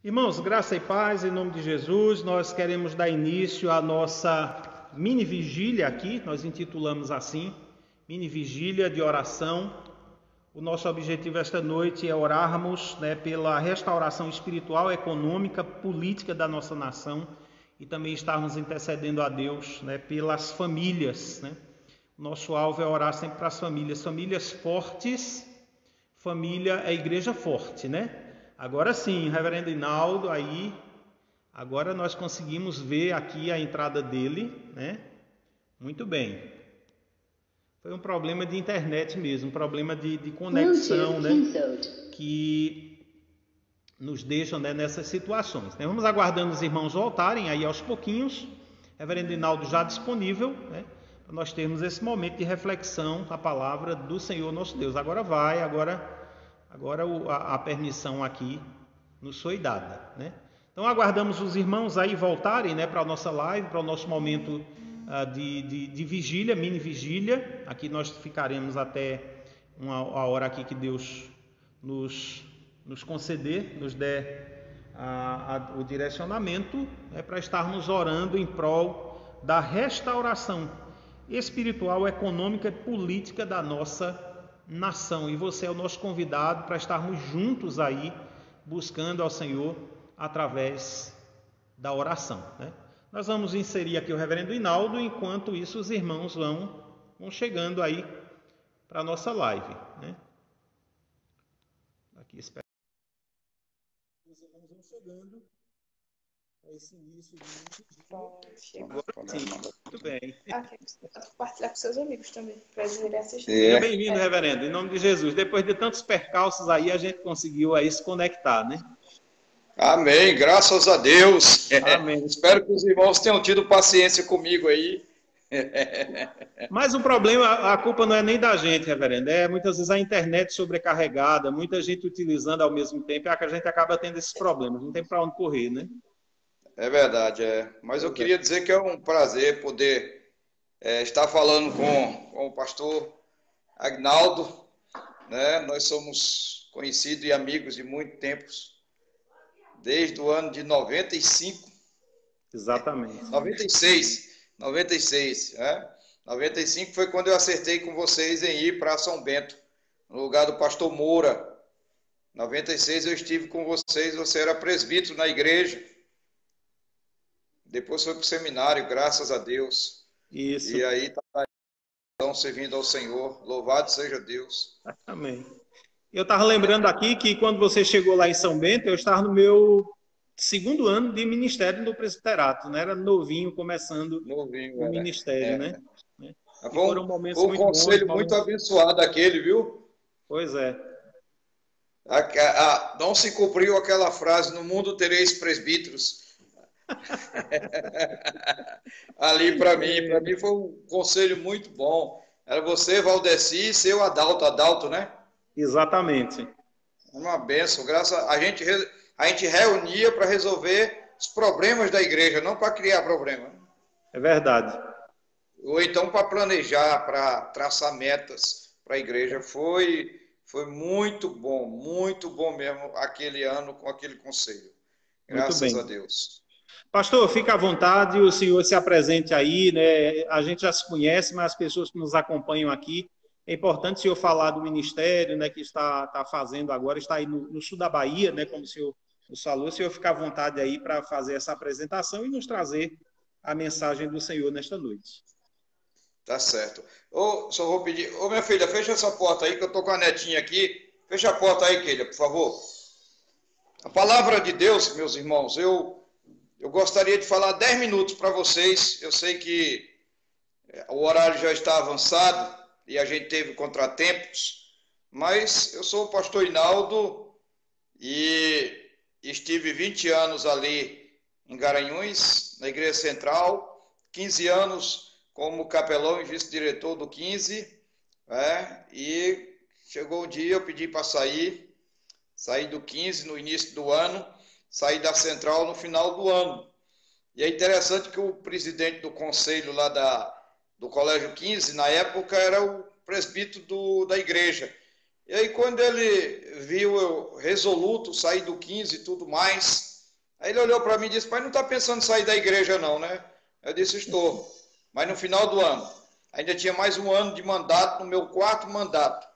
Irmãos, graça e paz, em nome de Jesus, nós queremos dar início à nossa mini vigília aqui, nós intitulamos assim, mini vigília de oração. O nosso objetivo esta noite é orarmos, pela restauração espiritual, econômica, política da nossa nação e também estarmos intercedendo a Deus, pelas famílias, Nosso alvo é orar sempre para as famílias fortes. Família é igreja forte, Agora sim, Reverendo Hinaldo, aí, agora nós conseguimos ver aqui a entrada dele, Muito bem. Foi um problema de internet mesmo, um problema de conexão, que nos deixam nessas situações. Vamos aguardando os irmãos voltarem aí aos pouquinhos. Reverendo Hinaldo já disponível, para nós termos esse momento de reflexão da palavra do Senhor nosso Deus. Agora a permissão aqui nos foi dada, Então aguardamos os irmãos aí voltarem, para a nossa live, para o nosso momento de vigília, mini vigília. Aqui nós ficaremos até a hora aqui que Deus nos conceder, nos der o direcionamento, para estarmos orando em prol da restauração espiritual, econômica e política da nossa nação. E você é o nosso convidado para estarmos juntos aí, buscando ao Senhor através da oração, Nós vamos inserir aqui o Reverendo Hinaldo, enquanto isso os irmãos vão chegando aí para a nossa live, Aqui, espera. Os irmãos vão chegando a esse início de agora sim, muito bem. Compartilhar com seus amigos também, para eles irem assistir. Seja bem-vindo, Reverendo, em nome de Jesus. Depois de tantos percalços aí, a gente conseguiu aí se conectar, Amém, graças a Deus. Amém. Espero que os irmãos tenham tido paciência comigo aí. Mas o problema, a culpa não é nem da gente, Reverendo, é muitas vezes a internet sobrecarregada, muita gente utilizando ao mesmo tempo, é que a gente acaba tendo esses problemas, não tem para onde correr, É verdade, Mas eu queria dizer que é um prazer poder estar falando com o pastor Agnaldo, Nós somos conhecidos e amigos de muito tempos, desde o ano de 95. Exatamente. 96, 95 foi quando eu acertei com vocês em ir para São Bento, no lugar do pastor Moura. 96 eu estive com vocês, você era presbítero na igreja. Depois foi para o seminário, graças a Deus. Isso. E aí estão servindo ao Senhor. Louvado seja Deus. Amém. Eu estava lembrando aqui que quando você chegou lá em São Bento, eu estava no meu segundo ano de ministério no presbiterato, Era novinho, começando o ministério, Foram momentos muito bons. Um conselho muito abençoado aquele, viu? Pois é. Não se cumpriu aquela frase, no mundo tereis presbíteros. Ali para mim foi um conselho muito bom. Era você, Valdeci, e seu Adalto, Exatamente. Uma bênção, a gente reunia para resolver os problemas da igreja, não para criar problema. É verdade. Ou então para planejar, para traçar metas para a igreja. Foi muito bom mesmo aquele ano com aquele conselho. Graças a Deus. Pastor, fica à vontade, o senhor se apresente aí, A gente já se conhece, mas as pessoas que nos acompanham aqui, é importante o senhor falar do ministério, que está fazendo agora, está aí no sul da Bahia, como o senhor nos falou. O senhor fica à vontade aí para fazer essa apresentação e nos trazer a mensagem do Senhor nesta noite. Tá certo. Só vou pedir, minha filha, fecha essa porta aí, que eu estou com a netinha aqui. Fecha a porta aí, Keila, por favor. A palavra de Deus, meus irmãos, eu gostaria de falar 10 minutos para vocês. Eu sei que o horário já está avançado e a gente teve contratempos, mas eu sou o pastor Hinaldo e estive 20 anos ali em Garanhuns, na Igreja Central, 15 anos como capelão e vice-diretor do 15, e chegou o dia, eu pedi para sair do 15 no início do ano, saí da Central no final do ano. E é interessante que o presidente do conselho lá do Colégio 15, na época, era o presbítero da igreja. E aí, quando ele viu eu resoluto sair do 15 e tudo mais, Aí ele olhou para mim e disse, pai, não está pensando em sair da igreja não, né? Eu disse, estou, mas no final do ano. Ainda tinha mais um ano de mandato, no meu 4º mandato.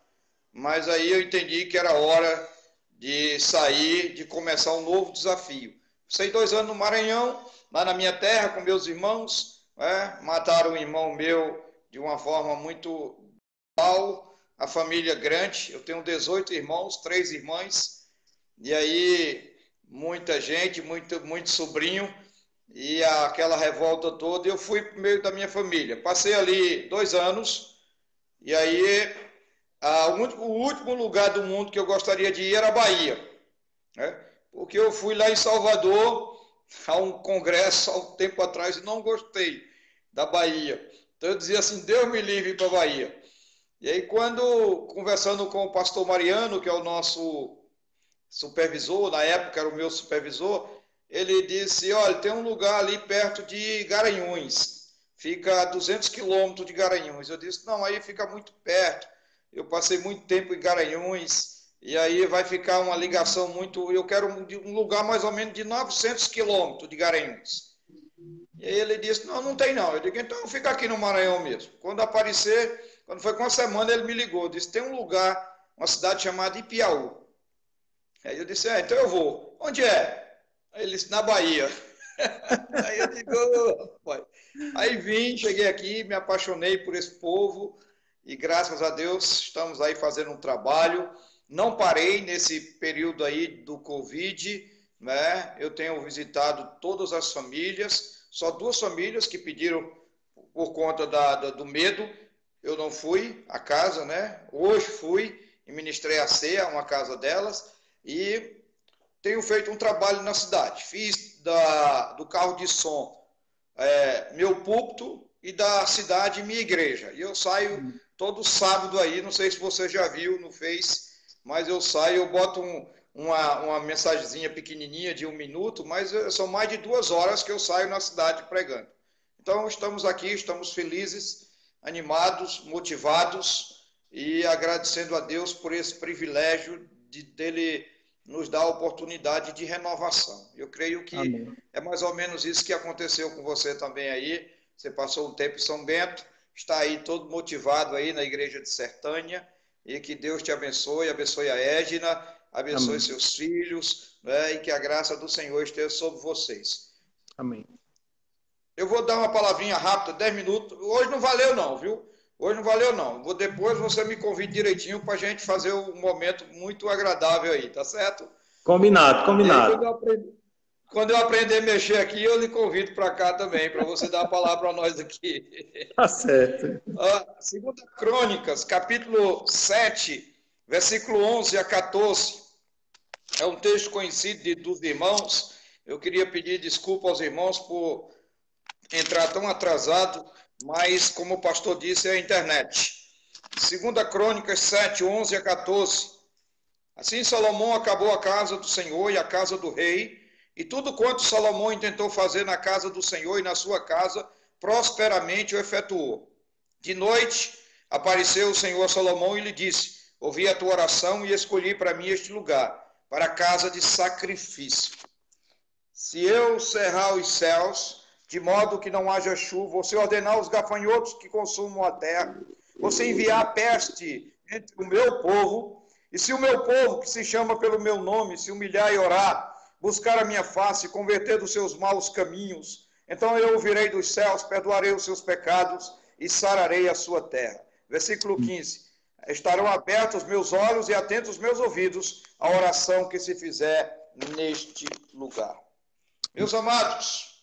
Mas aí eu entendi que era hora de sair, de começar um novo desafio. Passei 2 anos no Maranhão, lá na minha terra, com meus irmãos, mataram um irmão meu de uma forma muito mal, a família grande, eu tenho 18 irmãos, 3 irmãs, e aí muita gente, muito sobrinho, e aquela revolta toda, eu fui para o meio da minha família. Passei ali 2 anos, e aí o último lugar do mundo que eu gostaria de ir era a Bahia, né? Porque eu fui lá em Salvador a um congresso há um tempo atrás e não gostei da Bahia. Então eu dizia assim, Deus me livre para a Bahia. E aí quando, conversando com o pastor Mariano, que é o nosso supervisor, na época era o meu supervisor, ele disse, olha, tem um lugar ali perto de Garanhuns, fica a 200 quilômetros de Garanhuns. Eu disse, não, aí fica muito perto, eu passei muito tempo em Garanhuns, e aí vai ficar uma ligação muito, eu quero um lugar mais ou menos de 900 quilômetros de Garanhuns. E aí ele disse, não, não tem não. Eu digo, então fica aqui no Maranhão mesmo. Quando aparecer, quando foi com uma semana, ele me ligou, disse, tem um lugar, uma cidade chamada Ipiaú. Aí eu disse, então eu vou. Onde é? Aí ele disse, na Bahia. Aí eu digo, pai. Aí vim, cheguei aqui, me apaixonei por esse povo e graças a Deus estamos aí fazendo um trabalho. Não parei nesse período aí do Covid, né? Eu tenho visitado todas as famílias, só 2 famílias que pediram por conta do medo. Eu não fui à casa, né? Hoje fui e ministrei a ceia, uma casa delas, e tenho feito um trabalho na cidade. Fiz do carro de som meu púlpito e da cidade minha igreja. E eu saio todo sábado aí, não sei se você já viu no Face, mas eu saio, eu boto uma mensagenzinha pequenininha de 1 minuto, mas são mais de 2 horas que eu saio na cidade pregando. Então estamos aqui, estamos felizes, animados, motivados e agradecendo a Deus por esse privilégio dele nos dar a oportunidade de renovação. Eu creio que Amém. É mais ou menos isso que aconteceu com você também aí. Você passou um tempo em São Bento, está aí todo motivado aí na igreja de Sertânia, e que Deus te abençoe, abençoe a Égina, abençoe Amém. Seus filhos, né, e que a graça do Senhor esteja sobre vocês. Amém. Eu vou dar uma palavrinha rápida, 10 minutos. Hoje não valeu não, viu? Hoje não valeu não. Depois você me convide direitinho para a gente fazer um momento muito agradável aí, tá certo? Combinado, combinado. Quando eu aprender a mexer aqui, eu lhe convido para cá também, para você dar a palavra para nós aqui. Tá certo. 2 Crônicas, capítulo 7, versículo 11 a 14. É um texto conhecido dos irmãos. Eu queria pedir desculpa aos irmãos por entrar tão atrasado, mas, como o pastor disse, é a internet. 2 Crônicas 7, 11 a 14. Assim Salomão acabou a casa do Senhor e a casa do rei, e tudo quanto Salomão intentou fazer na casa do Senhor e na sua casa, prosperamente o efetuou. De noite apareceu o Senhor a Salomão e lhe disse, ouvi a tua oração e escolhi para mim este lugar, para a casa de sacrifício. Se eu cerrar os céus, de modo que não haja chuva, ou se ordenar os gafanhotos que consumam a terra, ou se enviar peste entre o meu povo, e se o meu povo, que se chama pelo meu nome, se humilhar e orar, buscar a minha face, converter dos seus maus caminhos, então eu ouvirei dos céus, perdoarei os seus pecados e sararei a sua terra. Versículo 15. Estarão abertos os meus olhos e atentos os meus ouvidos à oração que se fizer neste lugar. Meus amados,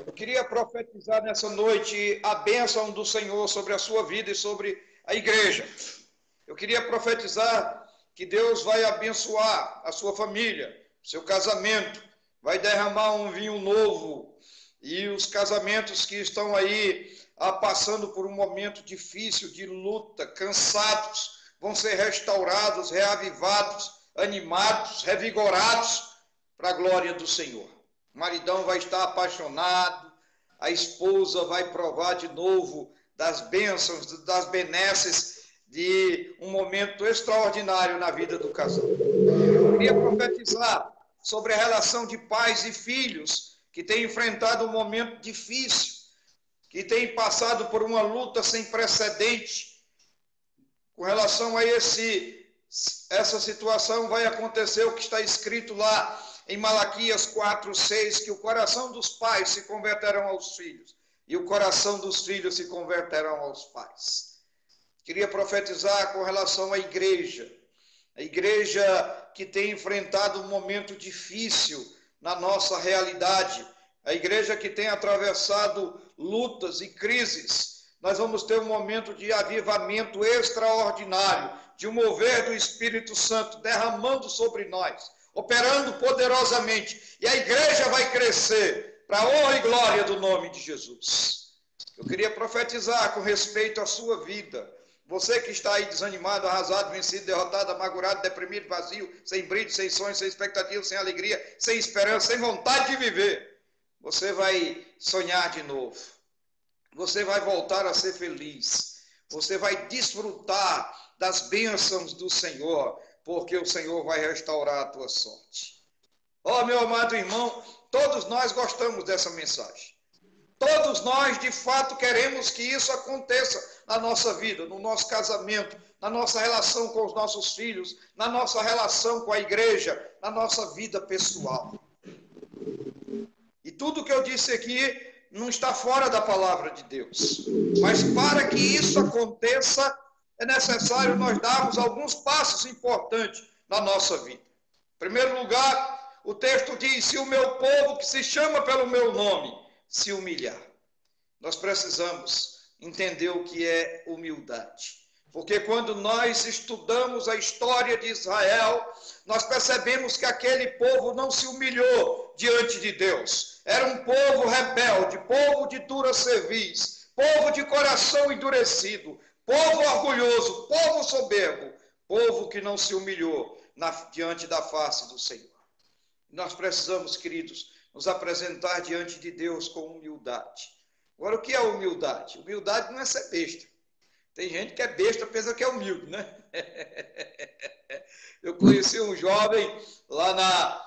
eu queria profetizar nessa noite a bênção do Senhor sobre a sua vida e sobre a igreja. Eu queria profetizar que Deus vai abençoar a sua família, seu casamento, vai derramar um vinho novo, e os casamentos que estão aí passando por um momento difícil de luta, cansados, vão ser restaurados, reavivados, animados, revigorados para a glória do Senhor. O maridão vai estar apaixonado, a esposa vai provar de novo das bênçãos, das benesses de um momento extraordinário na vida do casal. Eu queria profetizar sobre a relação de pais e filhos que têm enfrentado um momento difícil, que têm passado por uma luta sem precedente. Com relação a essa situação, vai acontecer o que está escrito lá em Malaquias 4:6, que o coração dos pais se converterão aos filhos e o coração dos filhos se converterão aos pais. Queria profetizar com relação à igreja. A igreja que tem enfrentado um momento difícil na nossa realidade. A igreja que tem atravessado lutas e crises. Nós vamos ter um momento de avivamento extraordinário, de um mover do Espírito Santo derramando sobre nós, operando poderosamente. E a igreja vai crescer para a honra e glória do nome de Jesus. Eu queria profetizar com respeito à sua vida. Você que está aí desanimado, arrasado, vencido, derrotado, amargurado, deprimido, vazio, sem brilho, sem sonhos, sem expectativa, sem alegria, sem esperança, sem vontade de viver. Você vai sonhar de novo. Você vai voltar a ser feliz. Você vai desfrutar das bênçãos do Senhor, porque o Senhor vai restaurar a tua sorte. Oh, meu amado irmão, todos nós gostamos dessa mensagem. Todos nós, de fato, queremos que isso aconteça na nossa vida, no nosso casamento, na nossa relação com os nossos filhos, na nossa relação com a igreja, na nossa vida pessoal. E tudo que eu disse aqui não está fora da palavra de Deus. Mas para que isso aconteça, é necessário nós darmos alguns passos importantes na nossa vida. Em primeiro lugar, o texto diz: se o meu povo, que se chama pelo meu nome, se humilhar. Nós precisamos entender o que é humildade. Porque quando nós estudamos a história de Israel, nós percebemos que aquele povo não se humilhou diante de Deus. Era um povo rebelde, povo de dura cerviz, povo de coração endurecido, povo orgulhoso, povo soberbo, povo que não se humilhou diante da face do Senhor. Nós precisamos, queridos, nos apresentar diante de Deus com humildade. Agora, o que é humildade? Humildade não é ser besta. Tem gente que é besta, pensa que é humilde, né? Eu conheci um jovem lá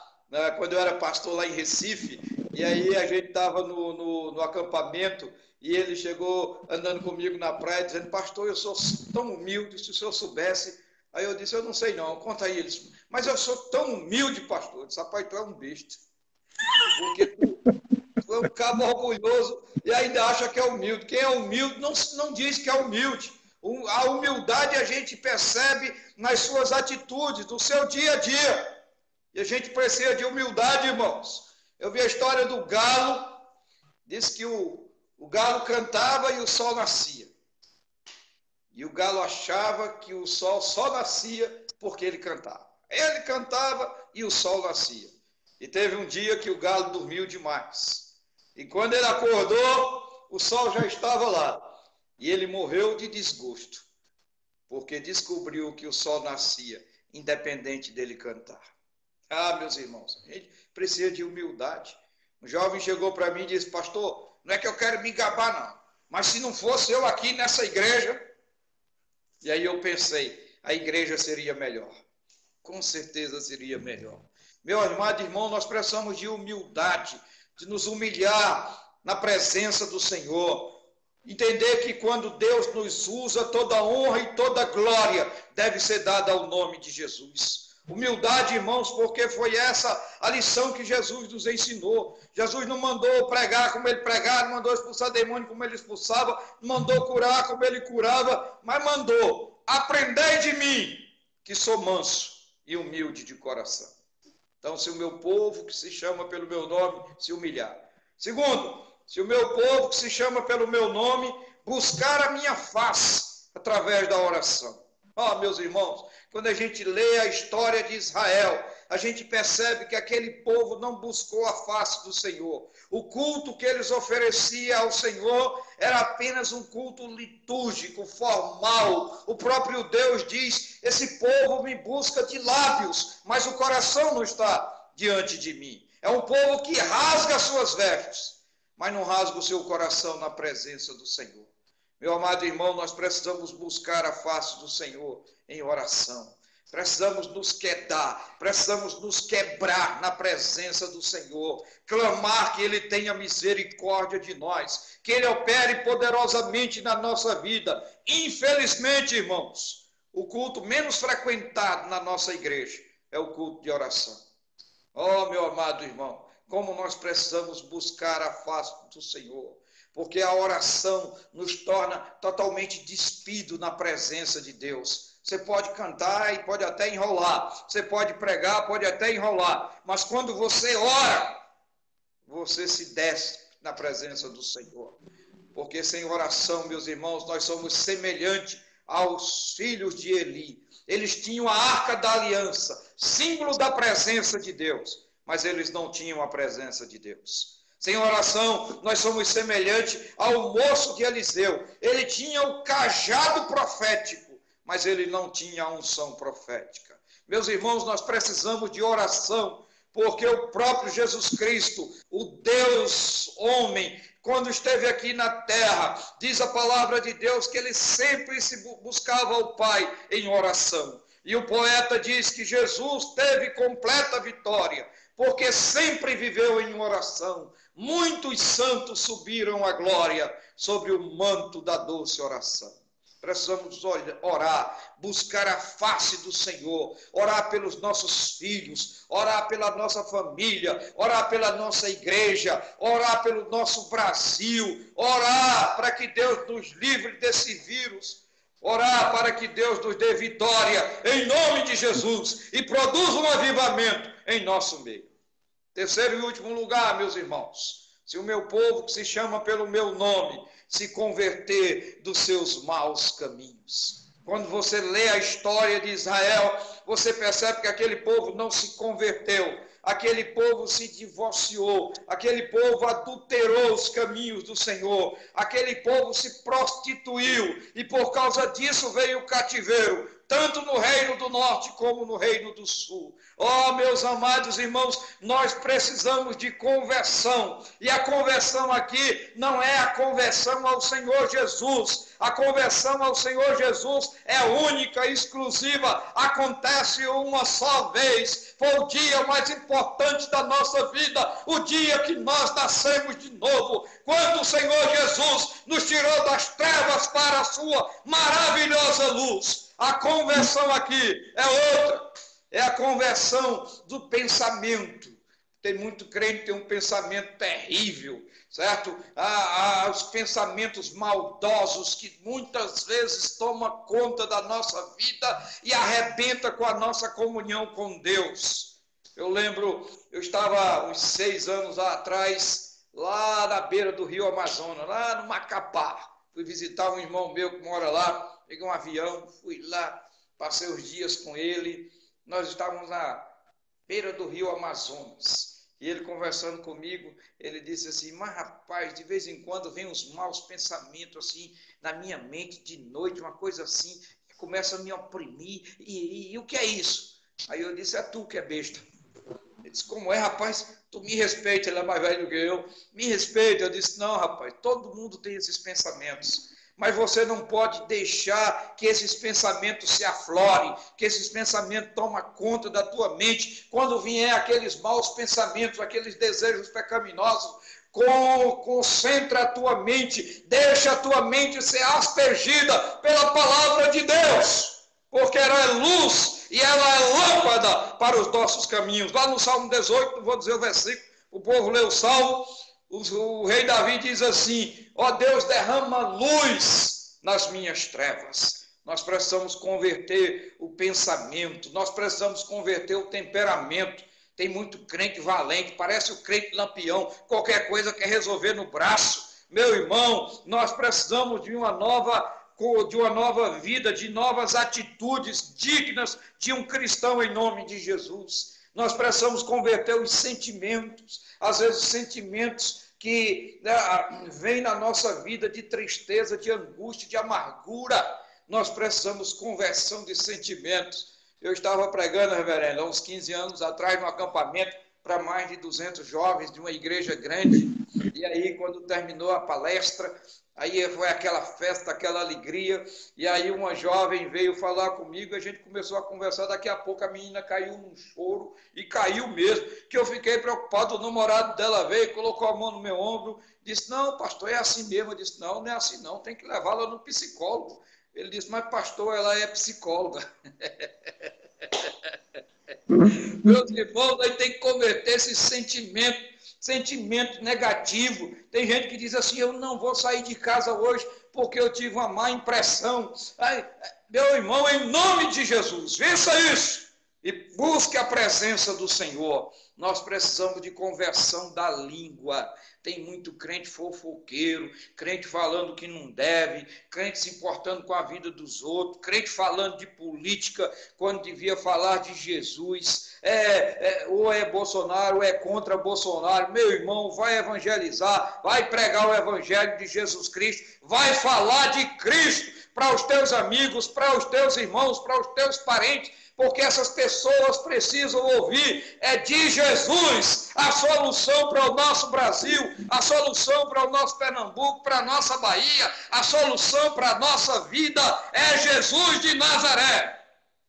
quando eu era pastor lá em Recife, e aí a gente estava no acampamento, e ele chegou andando comigo na praia, dizendo: pastor, eu sou tão humilde, se o senhor soubesse. Aí eu disse: eu não sei não, conta aí. Ele disse: mas eu sou tão humilde, pastor. Eu disse: rapaz, tu é um besta. Porque tu é um cabo orgulhoso e ainda acha que é humilde. Quem é humilde não diz que é humilde. A humildade a gente percebe nas suas atitudes, no seu dia a dia. E a gente precisa de humildade, irmãos. Eu vi a história do galo. Diz que o galo cantava e o sol nascia. E o galo achava que o sol só nascia porque ele cantava. Ele cantava e o sol nascia. E teve um dia que o galo dormiu demais. E quando ele acordou, o sol já estava lá. E ele morreu de desgosto, porque descobriu que o sol nascia, independente dele cantar. Ah, meus irmãos, a gente precisa de humildade. Um jovem chegou para mim e disse: pastor, não é que eu quero me gabar, não. Mas se não fosse eu aqui nessa igreja... E aí eu pensei, a igreja seria melhor. Com certeza seria melhor. Meu amado irmão, nós precisamos de humildade, de nos humilhar na presença do Senhor. Entender que quando Deus nos usa, toda honra e toda glória deve ser dada ao nome de Jesus. Humildade, irmãos, porque foi essa a lição que Jesus nos ensinou. Jesus não mandou pregar como ele pregava, não mandou expulsar demônio como ele expulsava, não mandou curar como ele curava, mas mandou: aprendei de mim, que sou manso e humilde de coração. Então, se o meu povo, que se chama pelo meu nome, se humilhar. Segundo, se o meu povo, que se chama pelo meu nome, buscar a minha face através da oração. Ah, meus irmãos, quando a gente lê a história de Israel, a gente percebe que aquele povo não buscou a face do Senhor. O culto que eles ofereciam ao Senhor era apenas um culto litúrgico, formal. O próprio Deus diz: esse povo me busca de lábios, mas o coração não está diante de mim. É um povo que rasga as suas vestes, mas não rasga o seu coração na presença do Senhor. Meu amado irmão, nós precisamos buscar a face do Senhor em oração. Precisamos nos quedar, precisamos nos quebrar na presença do Senhor, clamar que Ele tenha misericórdia de nós, que Ele opere poderosamente na nossa vida. Infelizmente, irmãos, o culto menos frequentado na nossa igreja é o culto de oração. Oh, meu amado irmão, como nós precisamos buscar a face do Senhor, porque a oração nos torna totalmente despido na presença de Deus. Você pode cantar e pode até enrolar, você pode pregar, pode até enrolar, mas quando você ora, você se desce na presença do Senhor. Porque sem oração, meus irmãos, nós somos semelhantes aos filhos de Eli. Eles tinham a arca da aliança, símbolo da presença de Deus, mas eles não tinham a presença de Deus. Sem oração, nós somos semelhantes ao moço de Eliseu. Ele tinha o cajado profético, mas ele não tinha a unção profética. Meus irmãos, nós precisamos de oração, porque o próprio Jesus Cristo, o Deus homem, quando esteve aqui na terra, diz a palavra de Deus que ele sempre se buscava ao Pai em oração. E o poeta diz que Jesus teve completa vitória, porque sempre viveu em oração. Muitos santos subiram à glória sobre o manto da doce oração. Precisamos orar, buscar a face do Senhor, orar pelos nossos filhos, orar pela nossa família, orar pela nossa igreja, orar pelo nosso Brasil, orar para que Deus nos livre desse vírus, orar para que Deus nos dê vitória em nome de Jesus e produza um avivamento em nosso meio. Terceiro e último lugar, meus irmãos, se o meu povo que se chama pelo meu nome se converter dos seus maus caminhos. Quando você lê a história de Israel, você percebe que aquele povo não se converteu, aquele povo se divorciou, aquele povo adulterou os caminhos do Senhor, aquele povo se prostituiu, e por causa disso veio o cativeiro, tanto no reino do norte como no reino do sul. Oh, meus amados irmãos, nós precisamos de conversão, e a conversão aqui não é a conversão ao Senhor Jesus. A conversão ao Senhor Jesus é única e exclusiva, acontece uma só vez. Foi o dia mais importante da nossa vida, o dia que nós nascemos de novo, quando o Senhor Jesus nos tirou das trevas para a sua maravilhosa luz. A conversão aqui é outra, é a conversão do pensamento. Tem muito crente que tem um pensamento terrível, certo? Os pensamentos maldosos que muitas vezes tomam conta da nossa vida e arrebenta com a nossa comunhão com Deus. Eu lembro, eu estava uns 6 anos atrás, lá na beira do rio Amazonas, lá no Macapá. Fui visitar um irmão meu que mora lá, peguei um avião, fui lá, passei os dias com ele. Nós estávamos na beira do rio Amazonas. E ele conversando comigo, ele disse assim, mas rapaz, de vez em quando vem uns maus pensamentos assim na minha mente de noite, uma coisa assim, que começa a me oprimir. E o que é isso? Aí eu disse, é tu que é besta. Ele disse, como é, rapaz? Tu me respeita, ele é mais velho do que eu. Me respeita. Eu disse, não, rapaz, todo mundo tem esses pensamentos. Mas você não pode deixar que esses pensamentos se aflorem, que esses pensamentos tomem conta da tua mente. Quando vier aqueles maus pensamentos, aqueles desejos pecaminosos, concentra a tua mente, deixa a tua mente ser aspergida pela palavra de Deus, porque ela é luz e ela é lâmpada para os nossos caminhos. Lá no Salmo 18, não vou dizer o versículo, o povo lê o Salmo, o rei Davi diz assim, ó Deus, derrama luz nas minhas trevas. Nós precisamos converter o pensamento, nós precisamos converter o temperamento. Tem muito crente valente, parece o crente lampião, qualquer coisa quer resolver no braço. Meu irmão, nós precisamos de uma nova vida, de novas atitudes dignas de um cristão em nome de Jesus. Nós precisamos converter os sentimentos, às vezes sentimentos que vêm na nossa vida de tristeza, de angústia, de amargura. Nós precisamos conversão de sentimentos. Eu estava pregando, reverendo, há uns 15 anos atrás, num acampamento para mais de 200 jovens de uma igreja grande, E aí, quando terminou a palestra, aí foi aquela festa, aquela alegria, e aí uma jovem veio falar comigo, a gente começou a conversar, daqui a pouco a menina caiu num choro, e caiu mesmo, que eu fiquei preocupado, o namorado dela veio, colocou a mão no meu ombro, disse, não, pastor, é assim mesmo. Eu disse, não, não é assim não, tem que levá-la no psicólogo. Ele disse, mas pastor, ela é psicóloga. Meus irmãos, aí tem que converter esse sentimento negativo. Tem gente que diz assim, eu não vou sair de casa hoje porque eu tive uma má impressão. Ai, meu irmão, em nome de Jesus, vença isso e busque a presença do Senhor. Nós precisamos de conversão da língua. Tem muito crente fofoqueiro, crente falando que não deve, crente se importando com a vida dos outros, crente falando de política quando devia falar de Jesus. Ou é Bolsonaro ou é contra Bolsonaro. Meu irmão, vai evangelizar, vai pregar o evangelho de Jesus Cristo, vai falar de Cristo para os teus amigos, para os teus irmãos, para os teus parentes, porque essas pessoas precisam ouvir de Jesus a solução para o nosso Brasil, a solução para o nosso Pernambuco, para a nossa Bahia, a solução para a nossa vida é Jesus de Nazaré.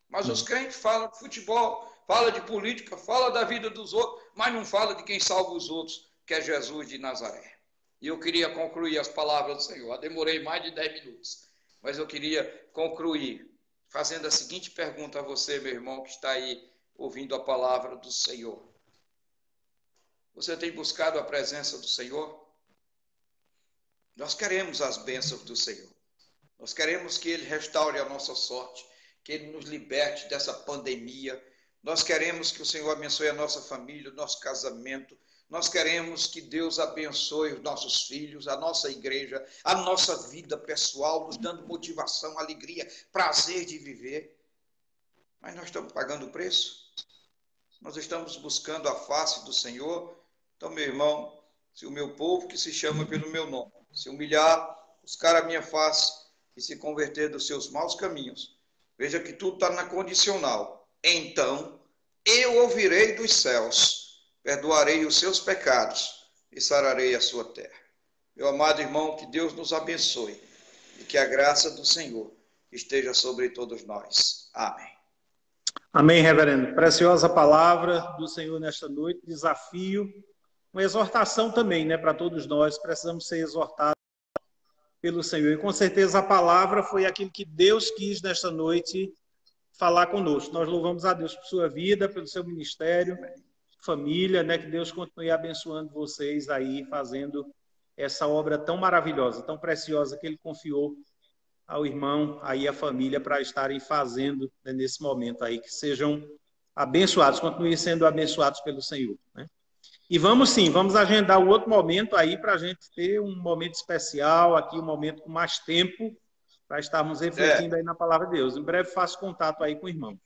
Mas os crentes falam de futebol, falam de política, falam da vida dos outros, mas não falam de quem salva os outros, que é Jesus de Nazaré. E eu queria concluir as palavras do Senhor. Eu demorei mais de 10 minutos, mas eu queria concluir fazendo a seguinte pergunta a você, meu irmão, que está aí ouvindo a palavra do Senhor. Você tem buscado a presença do Senhor? Nós queremos as bênçãos do Senhor. Nós queremos que Ele restaure a nossa sorte, que Ele nos liberte dessa pandemia. Nós queremos que o Senhor abençoe a nossa família, o nosso casamento. Nós queremos que Deus abençoe os nossos filhos, a nossa igreja, a nossa vida pessoal, nos dando motivação, alegria, prazer de viver. Mas nós estamos pagando o preço? Nós estamos buscando a face do Senhor? Então, meu irmão, se o meu povo, que se chama pelo meu nome, se humilhar, buscar a minha face e se converter dos seus maus caminhos, veja que tudo está na condicional. Então, eu ouvirei dos céus, perdoarei os seus pecados e sararei a sua terra. Meu amado irmão, que Deus nos abençoe e que a graça do Senhor esteja sobre todos nós. Amém. Amém, reverendo. Preciosa palavra do Senhor nesta noite, desafio, uma exortação também, né, para todos nós. Precisamos ser exortados pelo Senhor. E com certeza a palavra foi aquilo que Deus quis nesta noite falar conosco. Nós louvamos a Deus por sua vida, pelo seu ministério, família, né? Que Deus continue abençoando vocês aí, fazendo essa obra tão maravilhosa, tão preciosa que Ele confiou ao irmão, aí a família, para estarem fazendo, né, nesse momento aí, que sejam abençoados, continuem sendo abençoados pelo Senhor, né? E vamos sim, vamos agendar um outro momento aí para a gente ter um momento especial aqui, um momento com mais tempo, para estarmos refletindo aí na palavra de Deus. Em breve faço contato aí com o irmão.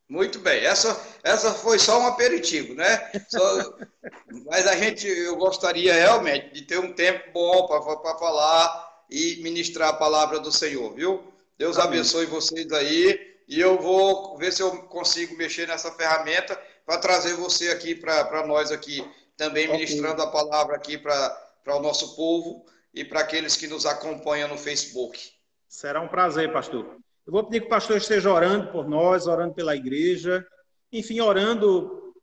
Muito bem, essa foi só um aperitivo, né? Mas eu gostaria realmente de ter um tempo bom para falar e ministrar a palavra do Senhor, viu? Deus abençoe vocês aí e eu vou ver se eu consigo mexer nessa ferramenta para trazer você aqui para nós aqui, também ministrando a palavra aqui para o nosso povo e para aqueles que nos acompanham no Facebook. Será um prazer, pastor. Eu vou pedir que o pastor esteja orando por nós, orando pela igreja, enfim, orando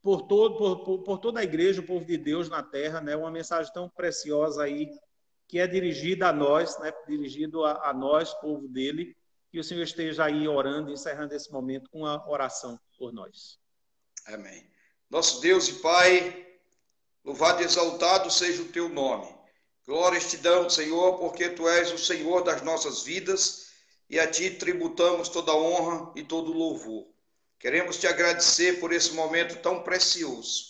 por toda a igreja, o povo de Deus na terra, né? Uma mensagem tão preciosa aí, que é dirigida a nós, né? Dirigido a nós, povo dele, que o Senhor esteja aí orando, encerrando esse momento com uma oração por nós. Amém. Nosso Deus e Pai, louvado e exaltado seja o teu nome. Glórias te damos, Senhor, porque tu és o Senhor das nossas vidas, e a ti tributamos toda honra e todo louvor. Queremos te agradecer por esse momento tão precioso.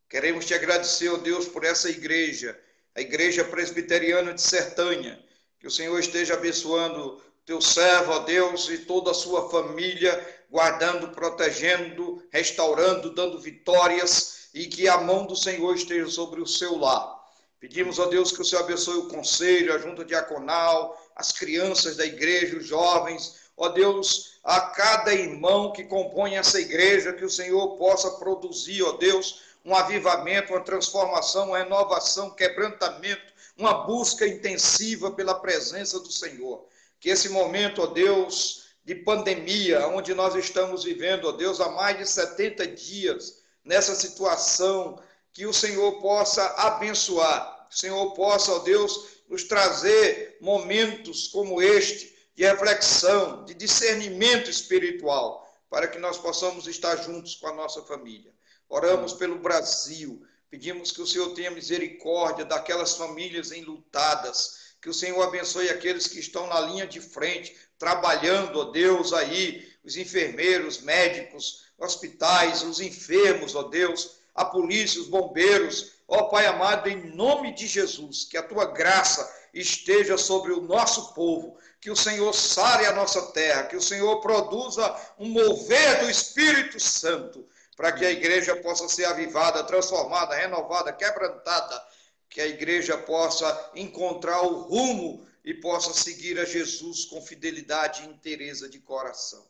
Queremos te agradecer, ó Deus, por essa igreja, a Igreja Presbiteriana de Sertânia. Que o Senhor esteja abençoando teu servo, ó Deus, e toda a sua família, guardando, protegendo, restaurando, dando vitórias, e que a mão do Senhor esteja sobre o seu lar. Pedimos, ó Deus, que o Senhor abençoe o conselho, a junta diaconal, as crianças da igreja, os jovens, ó Deus, a cada irmão que compõe essa igreja, que o Senhor possa produzir, ó Deus, um avivamento, uma transformação, uma renovação, quebrantamento, uma busca intensiva pela presença do Senhor. Que esse momento, ó Deus, de pandemia, onde nós estamos vivendo, ó Deus, há mais de 70 dias, nessa situação, que o Senhor possa abençoar, que o Senhor possa, ó Deus, nos trazer momentos como este, de reflexão, de discernimento espiritual, para que nós possamos estar juntos com a nossa família. Oramos pelo Brasil, pedimos que o Senhor tenha misericórdia daquelas famílias enlutadas, que o Senhor abençoe aqueles que estão na linha de frente, trabalhando, ó Deus, aí, os enfermeiros, médicos, hospitais, os enfermos, ó Deus, a polícia, os bombeiros, ó Pai amado, em nome de Jesus, que a tua graça esteja sobre o nosso povo, que o Senhor sare a nossa terra, que o Senhor produza um mover do Espírito Santo, para que a igreja possa ser avivada, transformada, renovada, quebrantada, que a igreja possa encontrar o rumo e possa seguir a Jesus com fidelidade e inteireza de coração.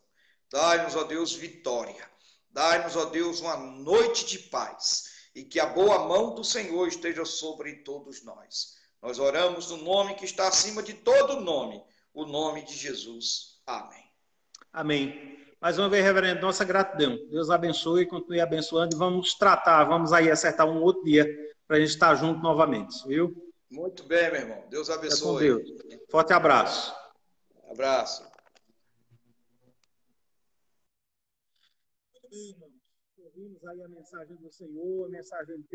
Dai-nos, ó Deus, vitória. Dai-nos, ó Deus, uma noite de paz e que a boa mão do Senhor esteja sobre todos nós. Nós oramos no nome que está acima de todo nome, o nome de Jesus. Amém. Amém. Mais uma vez, reverendo, nossa gratidão. Deus abençoe, continue abençoando e vamos tratar, vamos aí acertar um outro dia para a gente estar junto novamente, viu? Muito bem, meu irmão. Deus abençoe. É com Deus. Forte abraço. Abraço. Muito bem, irmãos. Ouvimos aí a mensagem do Senhor, a mensagem